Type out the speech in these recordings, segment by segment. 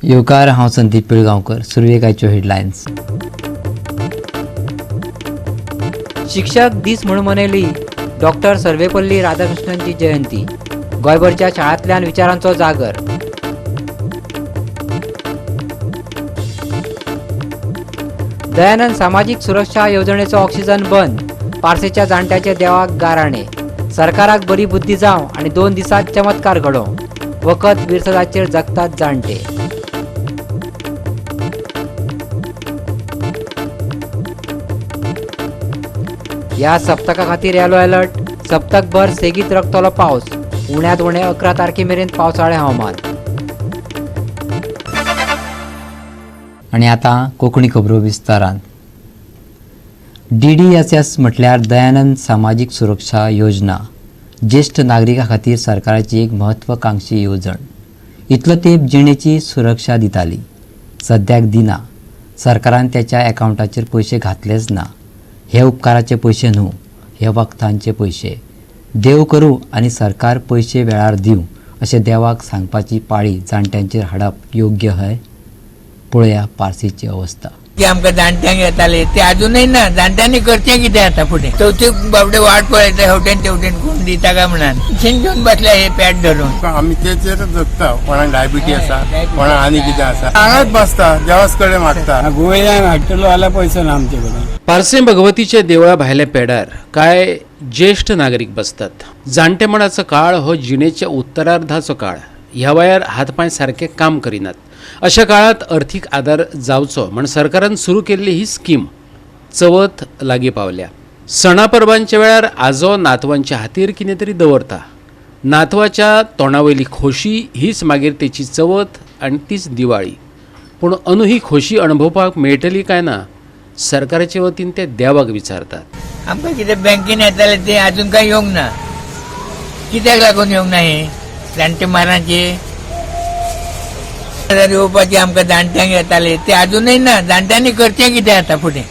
येवकार, हांव संदीप पिळगांवकर. सुरवेकाच्यो हेडलायन्स. शिक्षक दीस म्हणून मनयली डॉक्टर सर्वेपल्ली राधाकृष्णनची जयंती. गोंयभरच्या शाळांतल्यान विचारांचो जागर. दयानंद सामाजिक सुरक्षा येवजणेचो ऑक्सिजन बंद. पार्सेच्या जाणट्याचे देवाक गाराणे. सरकाराक बरी बुद्धी जावं आनी 2 दिसांत चमत्कार घडो. वखद विरसदाचेर जगतात जाणटे. ह्या सप्तका खातीर येलो अलर्ट. सप्तकभर सेगीत रगतलो पावस. उण्यात उणें 11 तारखेमेरेन पावसाळें हवामान. आनी आतां कोंकणी खबरो विस्तारान. DDSS म्हटल्यार दयानंद सामाजिक सुरक्षा योजना. ज्येष्ठ नागरिकां खातीर सरकाराची एक म्हत्वाकांक्षी येवजण. इतलो तेंप जिणेची सुरक्षा दिताली. सद्याक दिना. सरकारान त्याच्या अकावंटाचेर पयशे घातलेच ना. हे उपकाराचे पयशे न्हू, हे वखदांचे पयशे. देव करूं आनी सरकार पयशे वेळार दिवं अशें देवाक सांगपाची पाळी जाणट्यांचेर हाडप योग्य हय? पळया पारसीची अवस्था. की आमकां जाणट्यांक येताले ते अजूनय ना. जाणट्यांनी करचें कितें आतां फुडें? चवथी बाबडे वाट पळयता हेवटेन तेवटेन कोण दिता काय म्हणून शिन घेवन बसल्या हे पॅट धरून. आमी तेचेर जगता. कोणाक डायबिटी आसा, कोणाक आनी कितें आसा, हांगाच बसता, देवाच कडेन मागता. गोंयांत हाडटलो जाल्यार पयसो ना आमचे कडेन. पारसे भगवतीचे देवळा भायल्या पेडार कांय ज्येष्ठ नागरीक बसतात. जाणटेपणाचो काळ हो जिणेच्या उत्तरार्धाचो काळ. ह्या वयार हातपाय सारके काम करिनात. अशा काळात अर्थीक आदार जावचो म्हण सरकारान सुरू केल्ली ही स्कीम चवथ लागीं पावल्या. सणा परबांच्या वेळार आजो नातवांच्या हातीर कितें तरी दवरता. नातवाच्या तोंडावयली खोशी हीच मागीर तेची चवथ आनी तीच दिवाळी. पूण अंदू ही खोशी अणभवपाक मेळटली काय ना सरकाराचे वतीन ते देवाक विचारतात. आमकां कितें बँकेन येताले ते अजून काय येवंक ना. कित्याक लागून येवंक ना हे जाणटे मारांचे येवपाचे आमकां जाणट्यांक येताले ते अजूनय ना. जाणट्यांनी करचें कितें आतां फुडें?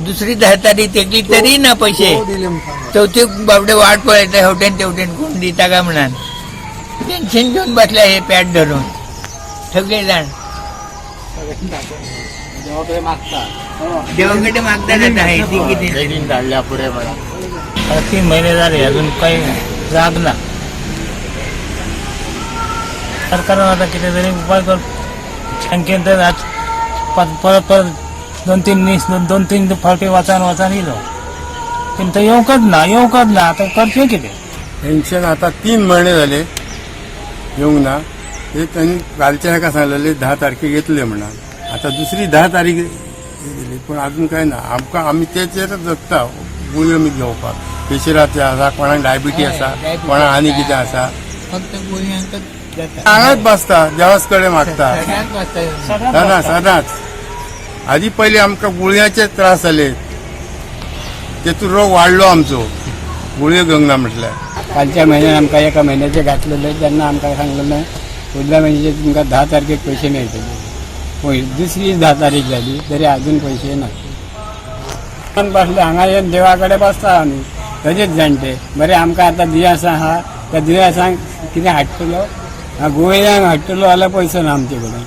दुसरी 10 तारीख तेकली तरी ना पयशे. चवथी बाबडे वाट पळयता हेवटेन तेवटेन कोण दिता काय म्हणून टेन्शन घेवन बसल्या हे पॅट धरून सगळे जाण. देवा कडेन मागता जाता हे ती कितें बेगीन धाडल्या पुरे म्हणून. 3 महिने झाले अजून काही जाग ना. सरकारान आता कितें तरी उपाय कर. बँकेन तर आज परत 2-3 फावटी वाचान येयलो. पूण तो येवंकच ना. आतां करचें कितें? पेन्शन आता 3 महिने झाले येवंक ना. ते त्यांनी कालच्या हेका सांगलेले 10 तारखेक येतले म्हणून. आता दुसरी 10 तारीख येयली पूण अजून काय ना. आमी तेचेर जगता. गुळयो बी घेवपाक पेशराचे आसा, कोणाक डायबिटी आसा, कोणाक आनी कितें आसा, फक्त गोंयांकच हांगाच बसता, देवाच कडेन मागता सदांच. आदी पयलीं आमकां गुळयाचे त्रास जाले. तेतून रोग वाडलो आमचो. गुळयो घेवंक ना म्हटल्यार. कालच्या म्हयन्यान आमकां 1 म्हयन्याचे घातलेले. तेन्ना आमकां सांगलेलें फुडल्या म्हयन्याचे तुमकां 10 तारखेक पयशे मेळटले. पळय दुसरी 10 तारीख जाली तरी अजून पयशे ना. बसले हांगा येवन देवा कडेन बसता आमी तशेंच जाणटे. बरें आमकां आतां दियासा आहा त्या दियासांक कितें हाडटलो? गोंयांत हाडटलो जाल्यार पयसो ना आमचे कडेन.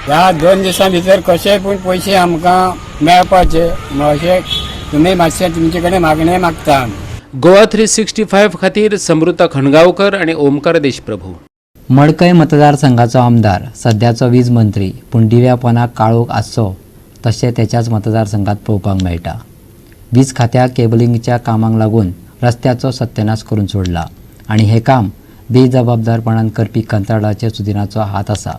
ह्या 2 दिसां भितर कशेंय पूण पयशे आमकां मेळपाचे अशें तुमी मातशें तुमचे कडेन मागणें मागता आमी. गोवा 365 खातीर समृता खणगांवकर आनी ओमकार देशप्रभू. मडकय मतदारसंघाचो आमदार, सद्याचो वीज मंत्री, पूण दिव्या पोंदाक काळोख आसचो तशें त्याच्याच मतदारसंघात पळोवपाक मेळटा. वीज खात्याक केबलिंगच्या कामाक लागून रस्त्याचो सत्यानाश करून सोडला आनी हें काम बेजबाबदारपणान करपी कंत्राटाचेर सुदिनाचो हात आसा.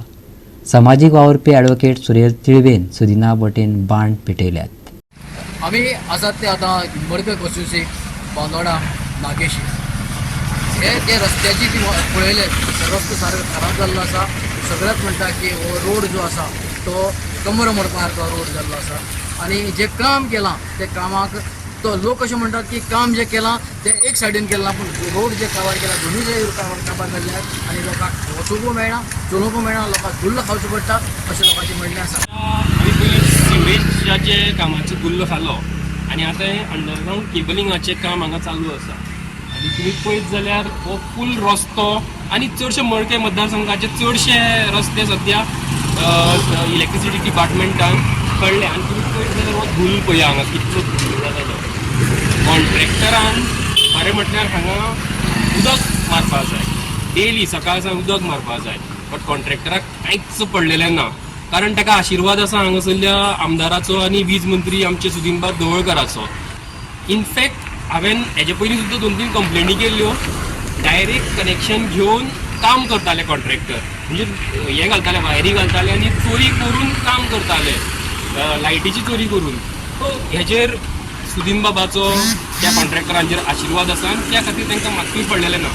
समाजीक वावुरपी ॲडव्होकेट सुरेश तिळवेन सुदिना वटेन बाण पेटयल्यात. आमी आसात ते आतां मडकय कॉन्स्टिट्युन्सी बांदोडा नागेशी. हे जे रस्त्याची ती पळयले रस्तो सारको खराब जाल्लो आसा. सगळ्यात म्हणटा की हो रोड जो आसा तो कमर मोडपासारको रोड जाल्लो आसा. आनी जें काम केलां त्या कामाक तो लोक अशें म्हणटात की काम जें केलां तें एक सायडीन केलां पूण रोड जे कवर केला दोनूय जे काबार जाल्ल्यात आनी लोकांक वचूंकूय मेळना, चलोवंकूय मेळना, लोकांक गुल्ल खावचो पडटा अशें लोकांचें म्हणणें आसा. आमी पयलीं सिमेंटाचे कामाचो गुल्ल खालो आनी आतां अंडरग्रावंड केबलिंगाचें काम हांगा चालू आसा. आनी तुमी पळयत जाल्यार हो फूल रस्तो आणि चडशे मडकय मतदारसंघाचे चडशे रस्ते सध्या इलेक्ट्रिसिटी डिपार्टमेंटान कळले आनी तुमी पळयत जाल्यार हो धूल पळया हांगा कितलो धूल जाता तो कॉन्ट्रॅक्टरान खरें म्हटल्यार हांगा उदक मारपाक जाय डेली सकाळ सांग उदक मारपाक जाय बट कॉन्ट्रॅक्टराक कांयच पडलेलें ना कारण ताका आशिर्वाद आसा हांगासरल्या आमदाराचो आनी वीज मंत्री आमचे सुदीनबाब ढवळकराचो इनफॅक्ट हांवें हेजे पयलीं सुद्दां 2-3 कंप्लेनी केल्ल्यो डायरेक्ट कनेक्शन घेवन काम करताले कॉन्ट्रॅक्टर म्हणजे हे घालताले वायरी घालताले आनी चोरी करून काम करताले लायटीची चोरी करून सो हेजेर सुदीन बाबाचो त्या कॉन्ट्रॅक्टरांचेर आशिर्वाद आसा आनी त्या खातीर तांकां मात्तूय पडलेलें ना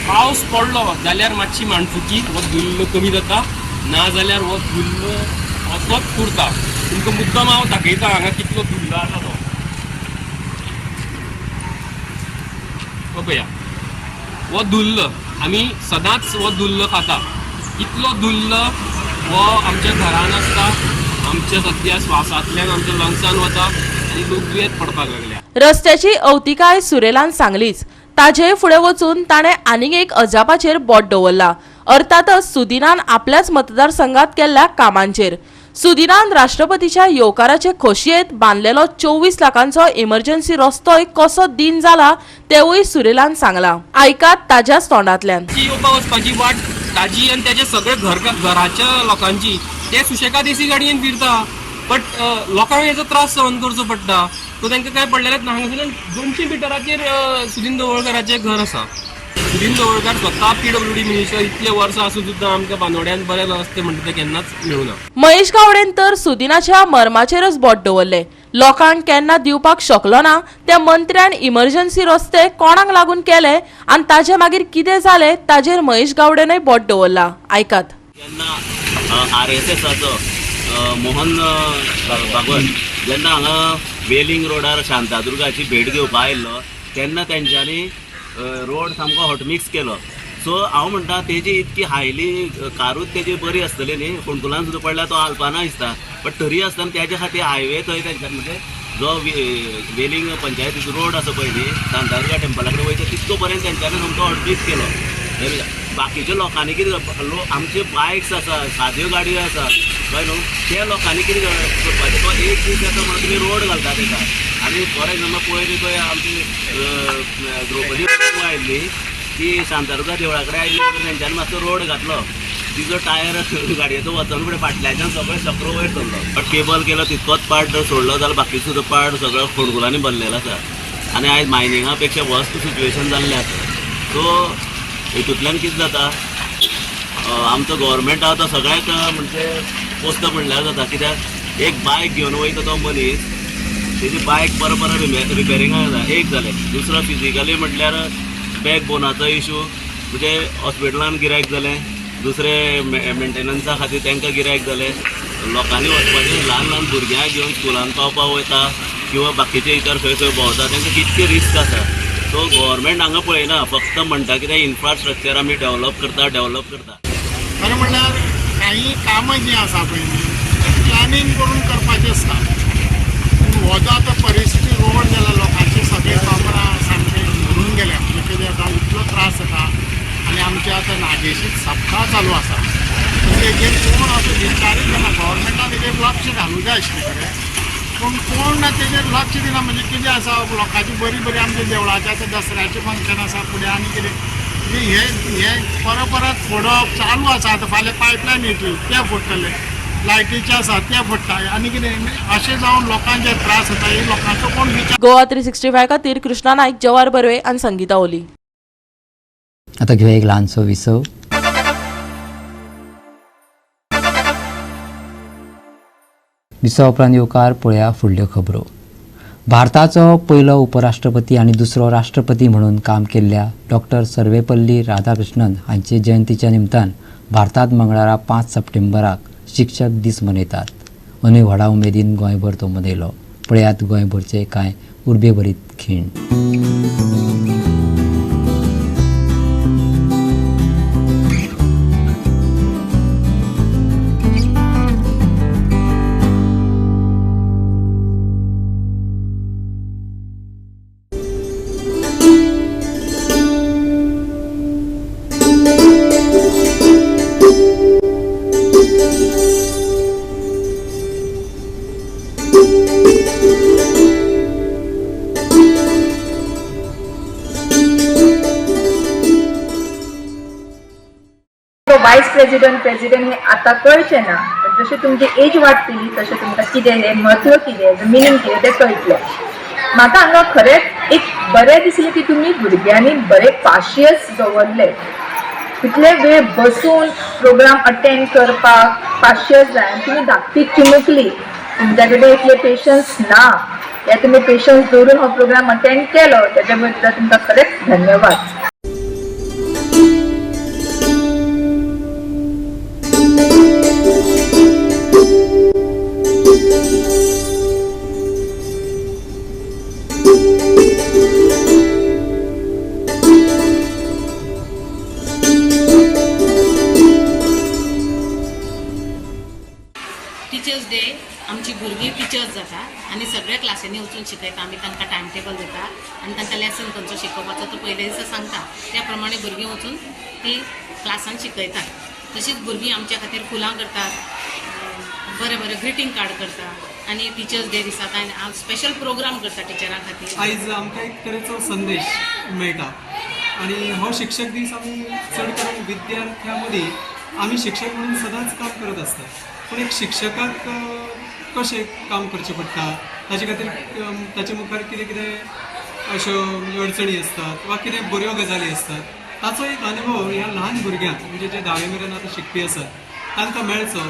पावस पडलो जाल्यार मातशी माणफुकी हो धुल्ल कमी जाता ना जाल्यार हो धुल्ल असोच उरता तुमकां मुद्दम हांव दाखयता हांगा कितलो धुल्ल आसा तो पळया हो धुल्ल आमी सदांच हो धुल्ल खाता इतलो धुल्ल हो आमच्या घरान आसता आमच्या सद्या स्वासांतल्यान आमच्या लंग्सान वता आनी लोक दुयेंत पडपाक लागल्या रस्त्याची अवतिकाय सुरेलान सांगलीच ताचे फुडें वचून ताणें आनीक एक अजापाचेर बोट दवरला अर्थातच सुदिनान आपल्याच मतदारसंघात केल्ल्या कामांचेर सुदिनान राष्ट्रपतीच्या येवकाराचे खोशयेत बांदलेलो 24 लाखांचो इमर्जन्सी रस्तोय कसो दिन जाला तेवूय सुरेलान सांगला आयकात ताच्याच तोंडांतल्यान येवपाक वचपाची वाट ताजी आनी तेजे सगळे घराच्या लोकांची ते सुशेगाद एसी गाडयेन फिरता बट लोकांक हेजो त्रास सहन करचो पडटा सो तांकां काय पडलेलेच ना हांगासरल्यान 200 मिटराचेर सुदीन ढवळकराचें घर आसा सुदीन ढवळकर स्वता PWD मिनिस्टर इतले वर्सां आसून सुद्दां आमकां बांदोड्यान बरे रस्ते म्हणटा ते केन्नाच मेळूना महेश गावडेन तर सुदिनाच्या मर्माचेरच बोट दवरले लोकांक केन्ना दिवपाक शकलो ना त्या मंत्र्यान इमर्जन्सी रस्ते कोणाक लागून केले आनी ताचे मागीर कितें जालें ताचेर महेश गावडेनय बोट दवरला आयकात जेन्ना RSSाचो मोहन भागवत जेन्ना हांगा वेलिंग रोडार शांतादुर्गाची भेट घेवपाक आयिल्लो तेन्ना तेंच्यांनी रोड सामको हॉटमिक्स केलो सो हांव म्हणटा तेजी इतकी हायली कारूच तेजी बरी आसतली न्ही फोंडकुलान सुद्दां पडल्यार तो आल्पाना दिसता बट तरी आसतना तेज्या खातीर हायवे थंय तेंच्यान म्हणजे जो वेलिंग पंचायतीचो रोड आसा पळय न्ही शांतादुर्गा टेंपला कडेन वयता तितको पर्यंत तेंच्यांनी सामको हॉटमिक्स केलो बाकीच्या लोकांनी कितें आमचे बायक्स आसा साद्यो गाडयो आसा कळ्ळें न्हू त्या लोकांनी कितें करपाचें तो एक दीस येता म्हणून तुमी रोड घालता तेका आनी फॉर एग्जाम्पल पळय पळय आमची द्रौपदी मुर्मू आयिल्ली ती शांतादुर्गा देवळा कडेन आयिल्ली तेंच्यांनी मातसो रोड घातलो तिजो टायर गाडयेचो वचून फुडें फाटल्याच्यान सगळें चक्रो वयर सरलो बट केबल केलो तितकोच पार्ट जर सोडलो जाल्यार बाकी सुद्दां पार्ट सगळो फोंडकुलांनी भरलेलो आसा आनी आयज मायनिंगा पेक्षा वर्स्ट सिच्युएशन जाल्लें आसा सो हितूंतल्यान कितें जाता आमचो गव्हर्मेंट आसा तो सगळ्याक म्हणजे पोस्त म्हणल्यार जाता कित्याक एक बायक घेवन वयता तो मनीस तेजी बायक बरोबर रिपेरिंगाक जाता एक जालें दुसरो फिजिकली म्हटल्यार बॅक बोनाचो इशू म्हणजे हॉस्पिटलान गिरायक जालें दुसरे मेंटेनन्सा खातीर तांकां गिरायक जालें लोकांनी वचपाचें ल्हान भुरग्यांक घेवन स्कुलान पावपाक वयता किंवा बाकीचे इतर खंय खंय भोंवता तांकां कितके रिस्क आसा सो गव्हर्मेंट हांगा पळयना फक्त म्हणटा कितें इन्फ्रास्ट्रक्चर आमी डेवलप करता खरें म्हणल्यार काही कामां जीं आसा पळय न्ही प्लॅनिंग करून करपाचें आसता पूण हो जो आतां परिस्थिती रोड जाला लोकांची सगळीं कामरां सामकें भरून गेल्या म्हणजे कितें जाता इतलो त्रास जाता आनी आमचे आतां नागेशीक सप्ताह चालू आसा हेजेर कोण असो विचारच जाना गव्हर्मेंटान हेजेर लक्ष घालूंक जाय आशिल्लें खरें पूण कोण तेजेर लक्ष दिना म्हणजे कितें आसा लोकांची बरी आमच्या देवळाच्या आतां दसऱ्याचें फंक्शन आसा फुडें आनी कितें हे परत फोडप चालू आसा आतां फाल्यां पायपलायन येतली ते फोडटले लायटीचे आसा ते फोडटा आनी कितें अशें जावन लोकांचे त्रास जाता हे लोकांचो कोण विचार गोवा 365 खातीर कृष्णा नायक जवाहर बर्वे आनी संगीता ओली आता घेऊया एक ल्हानसो विसव विसव उपरांत येवकार पळया फुडल्यो खबरो भारताचो पयलो उपराष्ट्रपती आनी दुसरो राष्ट्रपती म्हणून काम केल्ल्या डॉक्टर सर्वेपल्ली राधाकृष्णन हांचे जयंतीच्या निमतान भारतांत मंगळारा 5 सप्टेंबराक शिक्षक दीस मनयतात अंदूय व्हडा उमेदीन गोंयभर तो मनयलो पळयात गोंयभरचे कांय उर्बेभरीत खीण वायस प्रेसिडेंट हे आता कळचे ना, पण जशें तुमची एज वाडटली तशें तुमकां कितें हें म्हत्व कितें मिनींग कितें तें कळटलें. म्हाका हांगा खरेंच एक बरें दिसलें की तुमी भुरग्यांनी बरे पाशियस दवरले. कितले वेळ बसून प्रोग्राम अटेंड करपाक पाशियस जाय. तुमी धाकटी चिमुकली, तुमच्या कडेन इतले पेशन्स ना, हे तुमी पेशन्स दवरून हो प्रोग्राम अटेंड केलो, तेच्या बद्दल तुमकां खरेंच धन्यवाद. टिचर्स डे आमची भुरगीं टिचर्स जाता आनी सगळ्या क्लासींनी वचून शिकयता. आमी तांकां टायम टेबल दिता आनी तांकां लेसन खंयचो शिकोवपाचो तो पयले दिसा सांगता. त्या प्रमाणे भुरगीं वचून ती क्लासान शिकयतात. तशीच भुरगीं आमच्या खातीर फुलां करतात, बरे बरे ग्रिटींग कार्ड करतात आनी टिचर्स डे दिसा स्पेशल प्रोग्राम करता टिचरां खातीर. आयज आमकां एक तरेचो संदेश मेळटा आनी हो शिक्षक दीस आमी चड करून विद्यार्थ्यां मदीं आमी शिक्षक म्हणून सदांच काम करत आसतात. पूण एक शिक्षकाक कशें काम करचें पडटा, ताचे खातीर ताचे मुखार कितें कितें अश्यो अडचणी आसतात वा कितें बऱ्यो गजाली आसतात, ताचो एक अनुभव ह्या ल्हान भुरग्यांक म्हणजे जे 10वी मेरेन आतां शिकपी आसात तांकां मेळचो.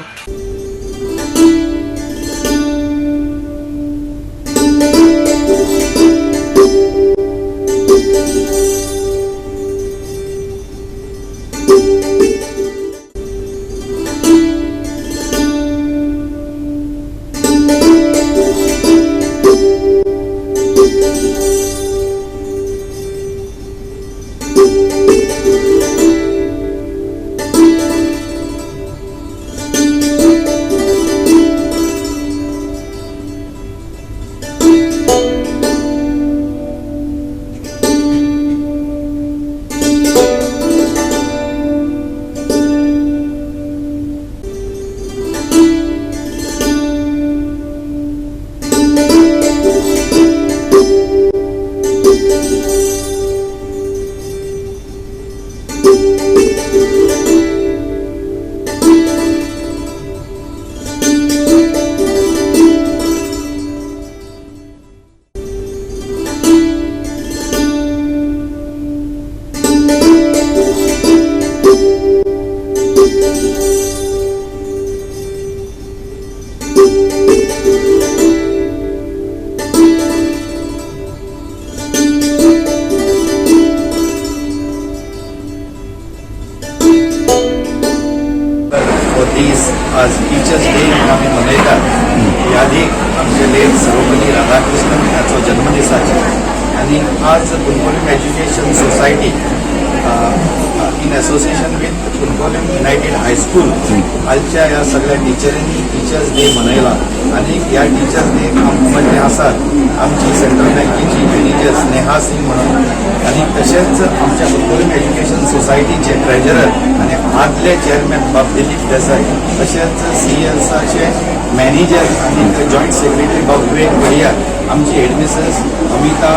आज टीचर्स डे आम्ही मनयतात. यादीक आमचे लेट सर्वपल्ली राधाकृष्णन हाचो जन्मदिसाचे आनी आज Cuncolim education society in association with Cuncolim united high school हालच्या ह्या सगळ्या टिचरींनी टीचर्स डे मनयला. आनी ह्या टीचर्स डे मध्ये आसात आमची सेंट्रल बँकेची मॅनेजर स्नेहा सिंग म्हणून आनी तशेंच आमच्या कुंकोलीम एज्युकेशन सोसायटीचे ट्रेजरर आनी आदले चेअरमॅन बाब दिलीप देसाई, तशेंच CELSAचे मॅनेजर आनी जॉयंट सेक्रेटरी बाब विवेक वडियार, आमची हेडमिस्ट्रेस अमिता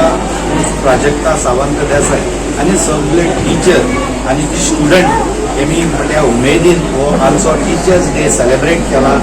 प्राजक्ता सावंत देसाई आनी सगळे टीचर आनी स्टुडंट हेमी मोठ्या उमेदीन हो आमचो टीचर्स डे सेलिब्रेट केला.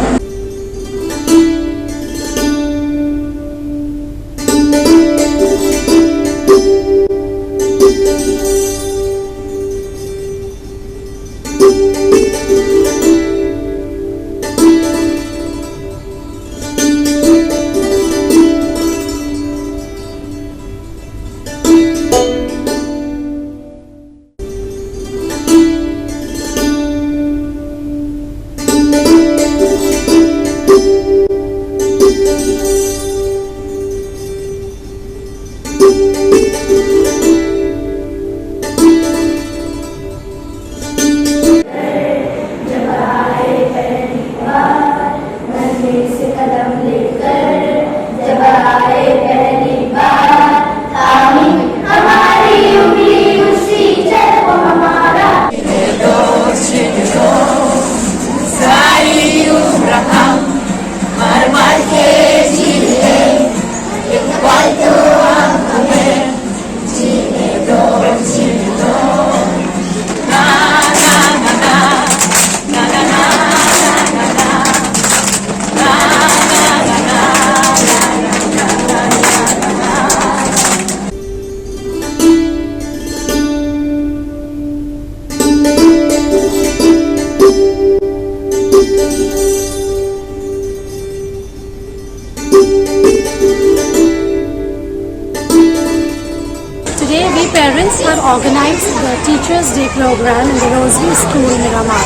program in the Rosary School, Miramar.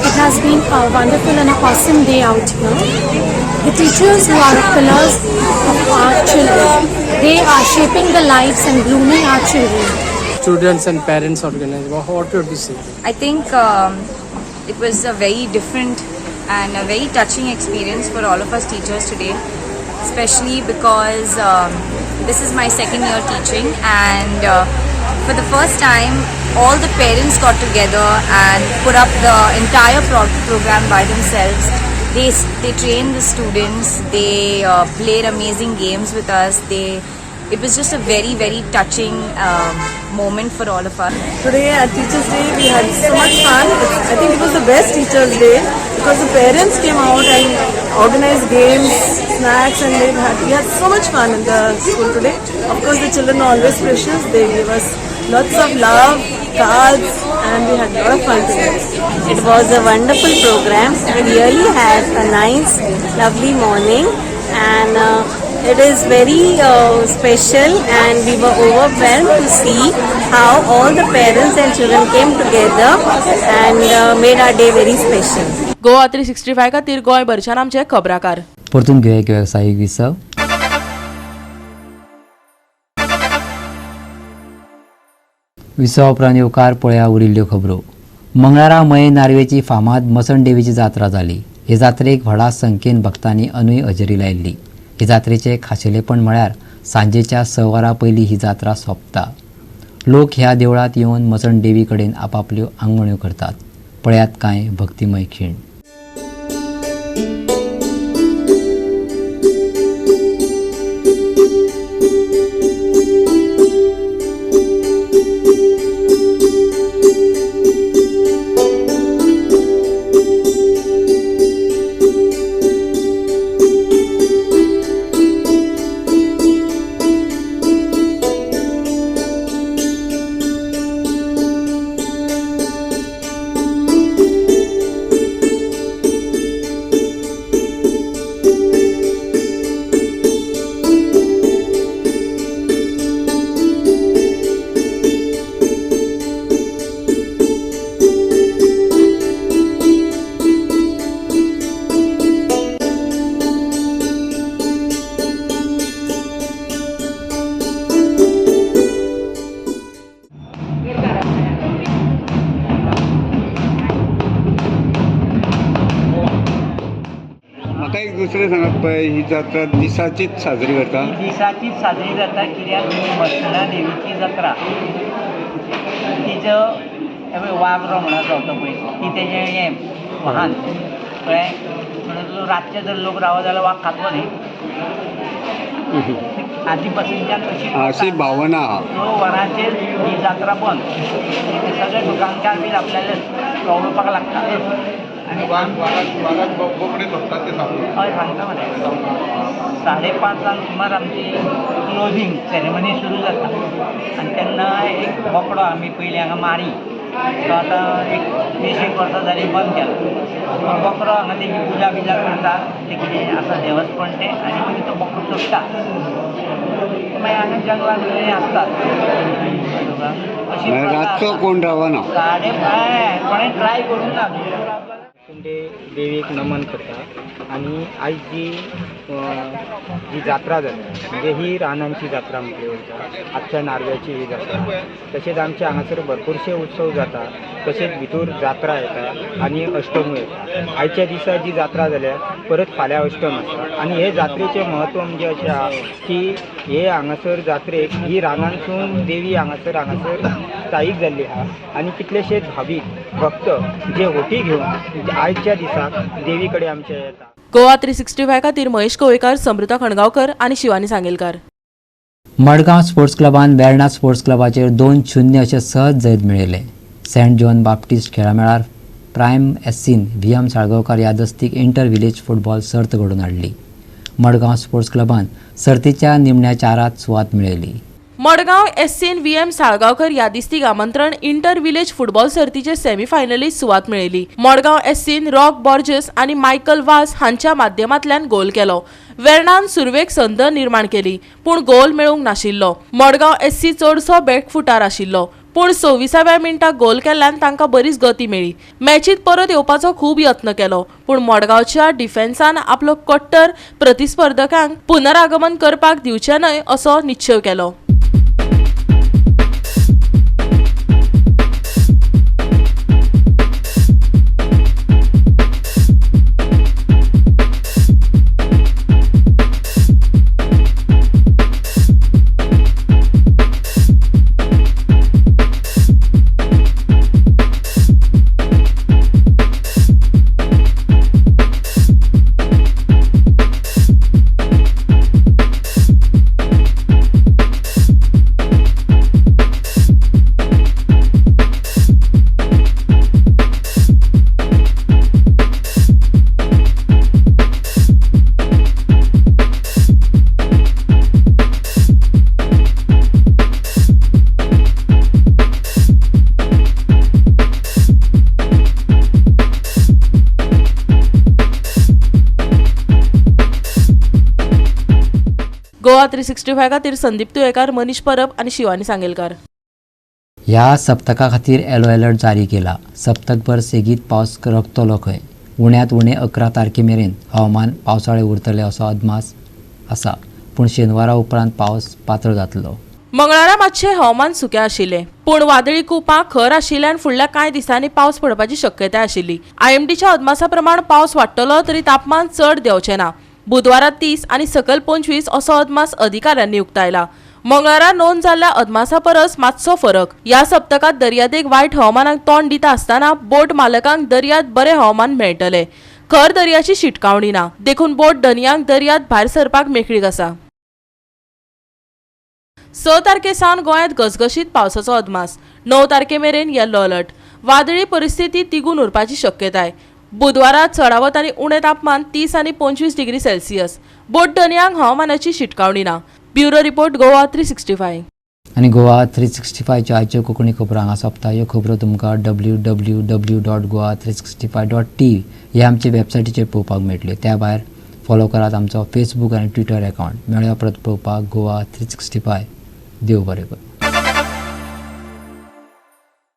It has been a wonderful and a awesome day out here. The teachers who are the pillars of our children, they are shaping the lives and blooming our children. Students and parents organize. What would you say? I think it was a very different and a very touching experience for all of us teachers today, especially because this is my second year teaching, and for the first time all the parents got together and put up the entire program by themselves. They trained the students, they played amazing games with us. It was just a very, very touching moment for all of us. Today at Teachers Day we had so much fun. I think it was the best Teachers Day because the parents came out and organized games, snacks, and we had so much fun in the school today. Of course the children are always precious. They gave us lots of love, cards, and we had a lot of fun today. It was a wonderful program. We really had a nice, lovely morning, and it is very special, and we were overwhelmed to see how all the parents and children came together and made our day very special. Goa 365 खातीर गोंयभरच्यान आमचे खबराकार. परतून घेऊया एक व्यावसायिक विसव. विसव उपरांत येवकार पळया उरिल्ल्यो खबरो. मंगळारा मये नार्वेची फामाद मसण देवीची जात्रा जाली. हे जात्रेक व्हडा संख्येन भक्तांनी अनूय हजेरी लायिल्ली. हे जात्रेचे खाशेलेपण म्हळ्यार सांजेच्या 6 वरां पयलीं ही जात्रा सोंपता. लोक ह्या देवळांत येवन मसण देवी कडेन आपापल्यो आंगवण्यो करतात. पळयात कांय भक्तिमय खीण. एक दुसरें सांगत पळय, ही जात्रा दिसाचीच साजरी करता. दिसाचीच साजरी जाता कित्याक मसणा देवीची जात्रा तिचो वागरो म्हणून जाता पळय ती तेजें हें वाहन कळ्ळें. म्हणून रातचे जर लोक रावत जाल्यार वाग खातलो न्ही. आदी पासूनच्यान अशी भावना आहा. 2 वरांचेर ही जात्रा बंद. सगळे दुकानकार बी आपल्याला प्रवडपाक लागता. आणि हय सांगता मरे 5:30 सुमार आमची क्लोजिंग सेरेमनी सुरू जाता. आनी तेन्ना एक बोकडो आमी पयलीं हांगा मारी तो आतां एक 20 वर्सां जाली बंद केला. बोकडो हांगा तेजी पुजा बिजा करता. ते कितें आसा देवस्थान तें आनी मागीर तो बोकडो सोडटा. मागीर हांगा जंगलान कितें आसता अशी रातचो कोण रावना. कोणें ट्राय करूंक ना. देवीक नमन करता आणि आज जी जात्रा जाता म्हणजे ही रानांची जात्रा म्हटली वयता. आख्या नारव्याची ही जात्रा. तशेंच आमचे हांगासर भरपूरशे उत्सव जाता. तशेंच भितूर जात्रा येता आणि अष्टमी येता. आयच्या दिसा जी जात्रा जाल्या परत फाल्यां अष्टम आसता. आणि हे जात्रेचें म्हत्व म्हणजे अशें आहा की हे हांगासर जात्रेक ही रानांसून देवी हांगासर स्थायीक जाल्ली आहा. आणि कितलेशेच भावीक भक्त जे होटी घेवन आयच्या दिसाक देवी कडेन आमचे येता. गोवा 365 खातीर महेश कोळेकार, समृता खणगांवकर आणि शिवानी सांगेलकार. मडगांव स्पोर्ट्स क्लबान वेर्णा स्पोर्ट्स क्लबाचेर 2-0 अशें सहज जैत मेळयलें. सेंट जॉन बाप्टिस्ट खेळामेळार प्रायम एससीन व्ही.एम. साळगांवकार यादस्तीक इंटर विलेज फुटबॉल सर्त घडोवन हाडली. मडगांव स्पोर्ट्स क्लबान सर्तीच्या निमण्या 4रांत सुवात मेळयली. मडगांव एससीन व्ही.एम. साळगांवकर यादिस्तीक आमंत्रण इंटर विलेज फुटबॉल सर्तीचे सेमीफायनलीत सुवात मेळयली. मडगांव एससीन रॉक बॉर्जेस आणि मायकल वास हांच्या माध्यमांतल्यान गोल केलो. वेर्णान सुरवेक संद निर्माण केली पूण गोल मेळूंक नाशिल्लो. मडगांव एससी चडसो बॅकफुटार आशिल्लो पूण 26व्या मिनटाक गोल केल्ल्यान तांकां बरीच गती मेळ्ळी. मॅचीत परत येवपाचो खूब यत्न केलो, पूण मडगांवच्या डिफेन्सान आपलो कट्टर प्रतिस्पर्धकांक पुनरागमन करपाक दिवचे न्हय असो निश्चय केलो. गोवा 365 खातीर संदीप तुयेकार, मनीष परब आणि शिवानी सांगेलकार. ह्या सप्तका खातीर येलो अलर्ट जारी केला. सप्तकभर सेगीत पावस रकतलो खंय. उण्यांत उणें 11 तारखे मेरेन हवामान पावसाळें उरतलें असो अदमास आसा, पूण शेनवारा उपरांत पावस पातळ जातलो. मंगळारा मातशें हवामान सुकें आशिल्लें, पूण वादळी कुपां खर आशिल्ल्यान फुडल्या कांय दिसांनी पावस पडपाची शक्यताय आशिल्ली. IMDच्या अदमासा प्रमाण पावस वाडटलो तरी तापमान चड देंवचें ना. बुधवारा 30 आनी सकयल 25 असो अदमास अधिकाऱ्यांनी उक्तायला. मंगळारा नोंद जाल्ल्या अदमासा परस मातसो फरक. ह्या सप्तकात दर्यादेग वायट हवामानाक तोंड दिता आसतना बोट मालकांक दर्यांत बरें हवामान मेळटलें. खर दर्याची शिटकावणी ना, देखून बोट दर्यांक दर्यांत भायर सरपाक मेकळीक आसा. 6 तारखे सावन गोंयांत गसगशीत पावसाचो अदमास. 9 तारखे मेरेन येल्लो अलर्ट. वादळी परिस्थिती तिगून उरपाची शक्यताय. बुधवारा चडावत आनी उणें तापमान 30 आनी 25 डिग्री सेल्सियस. बोट दर्यांक हवामानाची शिटकावणी ना. Bureau report Goa 365. आनी गोवा 365च्यो आयच्यो कोंकणी खबरो हांगा सोंपता. ह्यो खबरो तुमकां www.goa365.tv ह्या आमचे वेबसायटीचेर पळोवपाक मेळटल्यो. त्या भायर फॉलो करात आमचो फेसबूक आनी ट्विटर अकावंट. मेळया परत पळोवपाक गोवा 365. देव बरें कर.